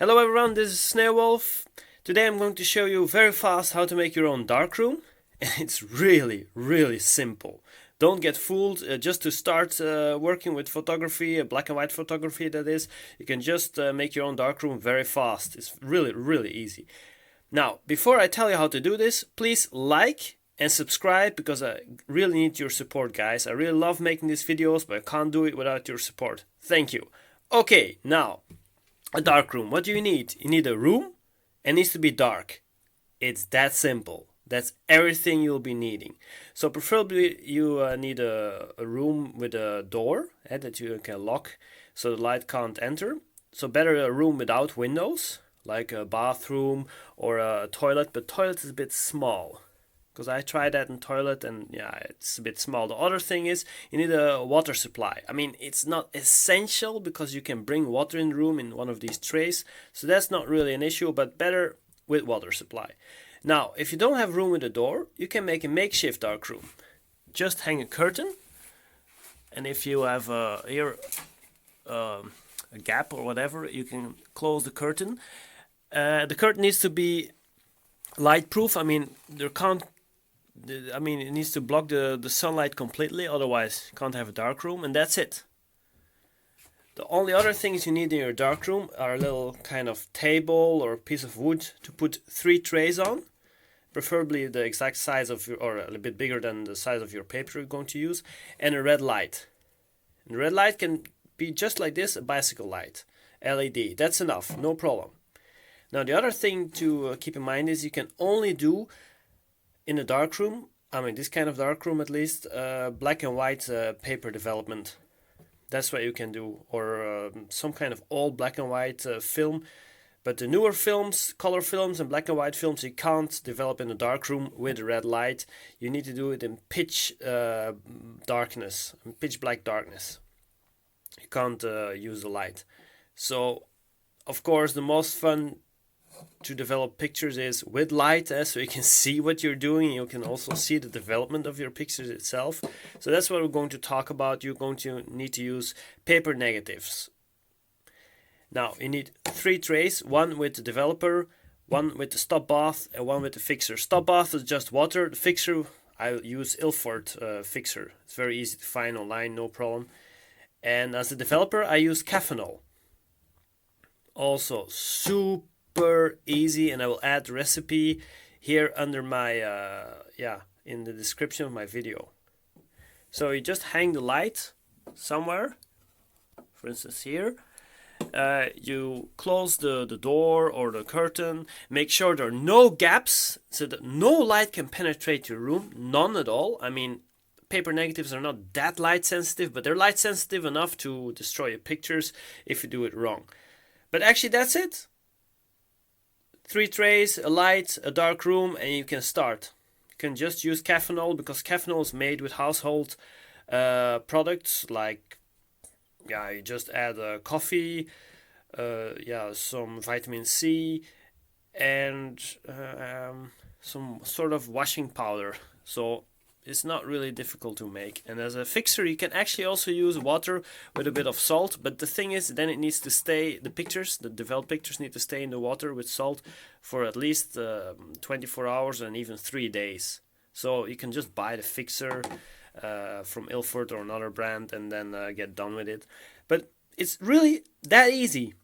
Hello everyone, this is Snailwolf. Today I'm going to show you very fast how to make your own darkroom, and it's really simple. Don't get fooled. Just to start working with photography, black and white photography that is, you can just make your own darkroom very fast. It's really easy. Now, before I tell you how to do this, please like and subscribe because I really need your support, guys. I really love making these videos, but I can't do it without your support. Thank you. Okay, now a dark room. What do you need? You need a room and it needs to be dark. It's that simple. That's everything you'll be needing. So preferably you need a room with a door that you can lock so the light can't enter. So better a room without windows, like a bathroom or a toilet, but toilet is a bit small. Because I tried that in toilet and yeah, it's a bit small. The other thing is you need a water supply. I mean, it's not essential because you can bring water in the room in one of these trays. So that's not really an issue, but better with water supply. Now, if you don't have room with a door, you can make a makeshift dark room. Just hang a curtain. And if you have here a gap or whatever, you can close the curtain. The curtain needs to be light proof. I mean, it needs to block the sunlight completely, otherwise you can't have a dark room, and that's it. The only other things you need in your dark room are a little kind of table or piece of wood to put 3 trays on, preferably the exact size of your, or a little bit bigger than the size of your paper you're going to use, and a red light. And the red light can be just like this, a bicycle light, LED. That's enough, no problem. Now the other thing to keep in mind is you can only do in a darkroom, I mean this kind of darkroom at least, black and white paper development. That's what you can do, or some kind of old black and white film. But the newer films, color films and black and white films, you can't develop in a darkroom with a red light. You need to do it in pitch darkness, pitch black darkness. You can't use the light. So, of course, the most fun to develop pictures is with light, so you can see what you're doing. You can also see the development of your pictures itself. So that's what we're going to talk about. You're going to need to use paper negatives. Now you need 3 trays, one with the developer, one with the stop bath, and one with the fixer. Stop bath is just water. The fixer, I use Ilford fixer. It's very easy to find online, no problem. And as a developer, I use Caffenol. Also super easy, and I will add the recipe here under my in the description of my video. So you just hang the light somewhere, for instance here. You close the door or the curtain. Make sure there are no gaps so that no light can penetrate your room, none at all. I mean, paper negatives are not that light sensitive, but they're light sensitive enough to destroy your pictures if you do it wrong. But actually that's it. 3 trays, a light, a dark room, and you can start. You can just use Caffenol because Caffenol is made with household products like, you just add coffee, some vitamin C, and some sort of washing powder. So it's not really difficult to make. And as a fixer, you can actually also use water with a bit of salt. But the thing is, then it needs to stay, the developed pictures need to stay in the water with salt for at least 24 hours and even 3 days. So you can just buy the fixer from Ilford or another brand and then get done with it. But it's really that easy.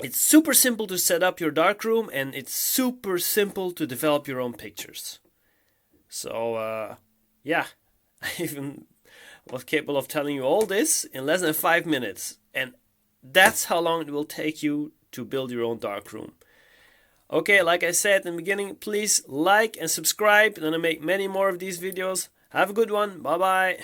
It's super simple to set up your darkroom, and it's super simple to develop your own pictures. So I even was capable of telling you all this in less than 5 minutes, and that's how long it will take you to build your own darkroom. Okay, like I said in the beginning, please like and subscribe. I'm gonna make many more of these videos. Have a good one. Bye bye.